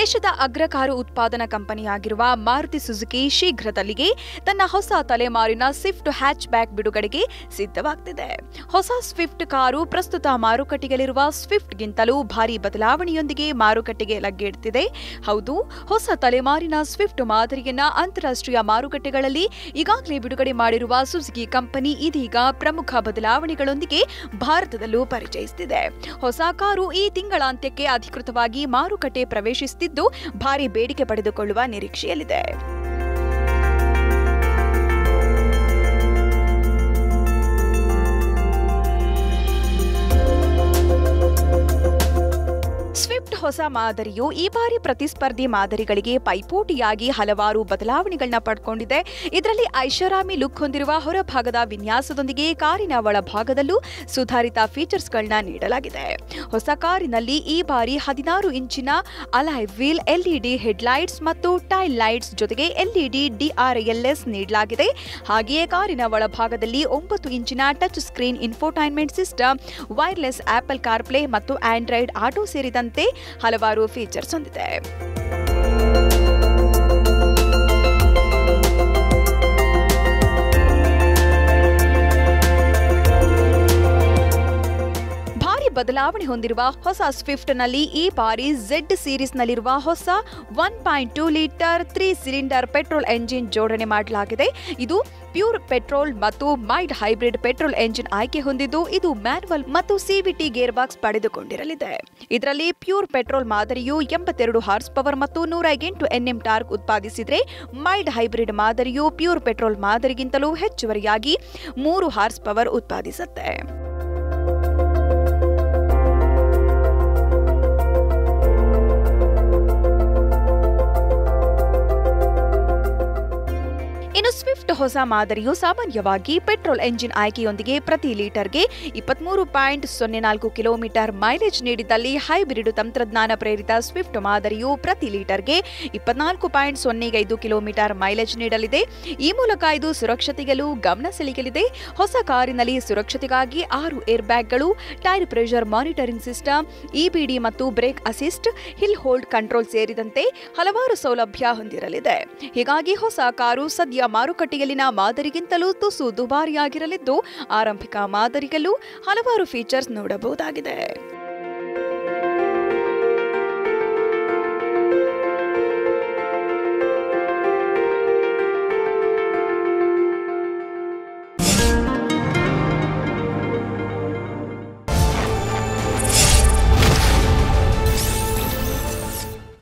ದೇಶದ ಅಗ್ರ ಕಾರು ಉತ್ಪಾದನಾ ಕಂಪನಿಯಾಗಿರುವ ಮಾರುತಿ ಸುಜುಕಿ ಶೀಘ್ರದಲ್ಲಿಯೇ ತನ್ನ ಹೊಸ ತಲೆಮಾರಿನ ಸ್ವಿಫ್ಟ್ ಹ್ಯಾಚ್ ಬ್ಯಾಕ್ ಬಿಡುಗಡೆಗೆ ಸಿದ್ಧವಾಗ್ತಿದೆ. ಹೊಸ ಸ್ವಿಫ್ಟ್ ಕಾರು ಪ್ರಸ್ತುತ ಮಾರುಕಟ್ಟೆಯಲ್ಲಿರುವ ಸ್ವಿಫ್ಟ್ಗಿಂತಲೂ ಭಾರಿ ಬದಲಾವಣೆಯೊಂದಿಗೆ ಮಾರುಕಟ್ಟೆಗೆ ಲಗ್ಗೆಯಿಡುತ್ತಿದೆ. ಹೌದು, ಹೊಸ ತಲೆಮಾರಿನ ಸ್ವಿಫ್ಟ್ ಮಾದರಿಯನ್ನ ಅಂತಾರಾಷ್ಟ್ರೀಯ ಮಾರುಕಟ್ಟೆಗಳಲ್ಲಿ ಈಗಾಗಲೇ ಬಿಡುಗಡೆ ಮಾಡಿರುವ ಸುಜುಕಿ ಕಂಪನಿ ಇದೀಗ ಪ್ರಮುಖ ಬದಲಾವಣೆಗಳೊಂದಿಗೆ ಭಾರತದಲ್ಲೂ ಪರಿಚಯಿಸುತ್ತಿದೆ. ಹೊಸ ಕಾರು ಈ ತಿಂಗಳಾಂತ್ಯಕ್ಕೆ ಅಧಿಕೃತವಾಗಿ ಮಾರುಕಟ್ಟೆ ಪ್ರವೇಶಿಸುತ್ತಿದ್ದು ಭಾರಿ ಬೇಡಿಕೆ ಪಡೆದುಕೊಳ್ಳುವ ನಿರೀಕ್ಷೆಯಲ್ಲಿದೆ. ಸ್ವಿಫ್ಟ್ ಹೊಸ ಮಾದರಿಯು ಈ ಬಾರಿ ಪ್ರತಿಸ್ಪರ್ಧಿ ಮಾದರಿಗಳಿಗೆ ಪೈಪೋಟಿಯಾಗಿ ಹಲವಾರು ಬದಲಾವಣೆಗಳನ್ನ ಪಡ್ಕೊಂಡಿದೆ. ಇದರಲ್ಲಿ ಐಷಾರಾಮಿ ಲುಕ್ ಹೊಂದಿರುವ ಹೊರಭಾಗದ ವಿನ್ಯಾಸದೊಂದಿಗೆ ಕಾರಿನ ಒಳಭಾಗದಲ್ಲೂ ಸುಧಾರಿತ ಫೀಚರ್ಸ್ಗಳನ್ನ ನೀಡಲಾಗಿದೆ. ಹೊಸ ಕಾರಿನಲ್ಲಿ ಈ ಬಾರಿ 16 ಇಂಚಿನ ಅಲಾಯ್ ವೀಲ್, ಎಲ್ಇಡಿ ಹೆಡ್ಲೈಟ್ಸ್ ಮತ್ತು ಟೈಲ್ ಲೈಟ್ಸ್ ಜೊತೆಗೆ ಎಲ್ಇಡಿ ಡಿಆರ್ಎಲ್ಎಸ್ ನೀಡಲಾಗಿದೆ. ಹಾಗೆಯೇ ಕಾರಿನ ಒಳಭಾಗದಲ್ಲಿ 9 ಇಂಚಿನ touch screen infotainment system, wireless apple CarPlay ಮತ್ತು ಆಂಡ್ರಾಯ್ಡ್ ಆಟೋ ಸೇರಿದಂತೆ ಹಲವಾರು ಫೀಚರ್ಸ್ ಹೊಂದಿದೆ. ಬದಲಾವಣೆ ಹೊಂದಿರುವ ಹೊಸ ಸ್ವಿಫ್ಟ್ನಲ್ಲಿ ಈ ಬಾರಿ ಝೆಡ್ ಸೀರೀಸ್ನಲ್ಲಿರುವ ಹೊಸ 1.2 ಲೀಟರ್ 3 ಸಿಲಿಂಡರ್ ಪೆಟ್ರೋಲ್ ಎಂಜಿನ್ ಜೋಡಣೆ ಮಾಡಲಾಗಿದೆ. ಇದು ಪ್ಯೂರ್ ಪೆಟ್ರೋಲ್ ಮತ್ತು ಮೈಲ್ಡ್ ಹೈಬ್ರಿಡ್ ಪೆಟ್ರೋಲ್ ಎಂಜಿನ್ ಆಯ್ಕೆ ಹೊಂದಿದ್ದು ಇದು ಮ್ಯಾನ್ಯುವಲ್ ಮತ್ತು ಸಿವಿಟಿ ಗೇರ್ ಬಾಕ್ಸ್ ಪಡೆದುಕೊಂಡಿರಲಿದೆ. ಇದರಲ್ಲಿ ಪ್ಯೂರ್ ಪೆಟ್ರೋಲ್ ಮಾದರಿಯು 82 ಹಾರ್ಸ್ ಪವರ್ ಮತ್ತು 108 Nm ಟಾರ್ಕ್ ಉತ್ಪಾದಿಸಿದರೆ ಮೈಲ್ಡ್ ಹೈಬ್ರಿಡ್ ಮಾದರಿಯು ಪ್ಯೂರ್ ಪೆಟ್ರೋಲ್ ಮಾದರಿಗಿಂತಲೂ ಹೆಚ್ಚುವರಿಯಾಗಿ 3 ಹಾರ್ಸ್ ಪವರ್ ಉತ್ಪಾದಿಸುತ್ತೆ. ಇನ್ನು ಸ್ವಿಫ್ಟ್ ಹೊಸ ಮಾದರಿಯು ಸಾಮಾನ್ಯವಾಗಿ ಪೆಟ್ರೋಲ್ ಎಂಜಿನ್ ಆಯ್ಕೆಯೊಂದಿಗೆ ಪ್ರತಿ ಲೀಟರ್ಗೆ 23.04 ಕಿಲೋಮೀಟರ್ ಮೈಲೇಜ್ ನೀಡಿದಲ್ಲಿ ಹೈಬ್ರಿಡ್ ತಂತ್ರಜ್ಞಾನ ಪ್ರೇರಿತ ಸ್ವಿಫ್ಟ್ ಮಾದರಿಯು ಪ್ರತಿ ಲೀಟರ್ಗೆ 24.05 ಕಿಲೋಮೀಟರ್ ಮೈಲೇಜ್ ನೀಡಲಿದೆ. ಈ ಮೂಲಕ ಇದು ಸುರಕ್ಷತೆಯಲ್ಲೂ ಗಮನ ಸೆಳೆಯಲಿದೆ. ಹೊಸ ಕಾರಿನಲ್ಲಿ ಸುರಕ್ಷತೆಗಾಗಿ 6 ಏರ್ ಬ್ಯಾಗ್ಗಳು, tyre pressure monitoring system, EBD ಮತ್ತು brake assist, hill hold control ಸೇರಿದಂತೆ ಹಲವಾರು ಸೌಲಭ್ಯ ಹೊಂದಿರಲಿದೆ. ಹೀಗಾಗಿ ಹೊಸ ಕಾರು ಸದ್ಯ ಮಾರುಕಟ್ಟೆಯಲ್ಲಿನ ಮಾದರಿಗಿಂತಲೂ ತುಸು ದುಬಾರಿಯಾಗಿರಲಿದ್ದು ಆರಂಭಿಕ ಮಾದರಿಯಲ್ಲೂ ಹಲವಾರು ಫೀಚರ್ಸ್ ನೋಡಬಹುದಾಗಿದೆ.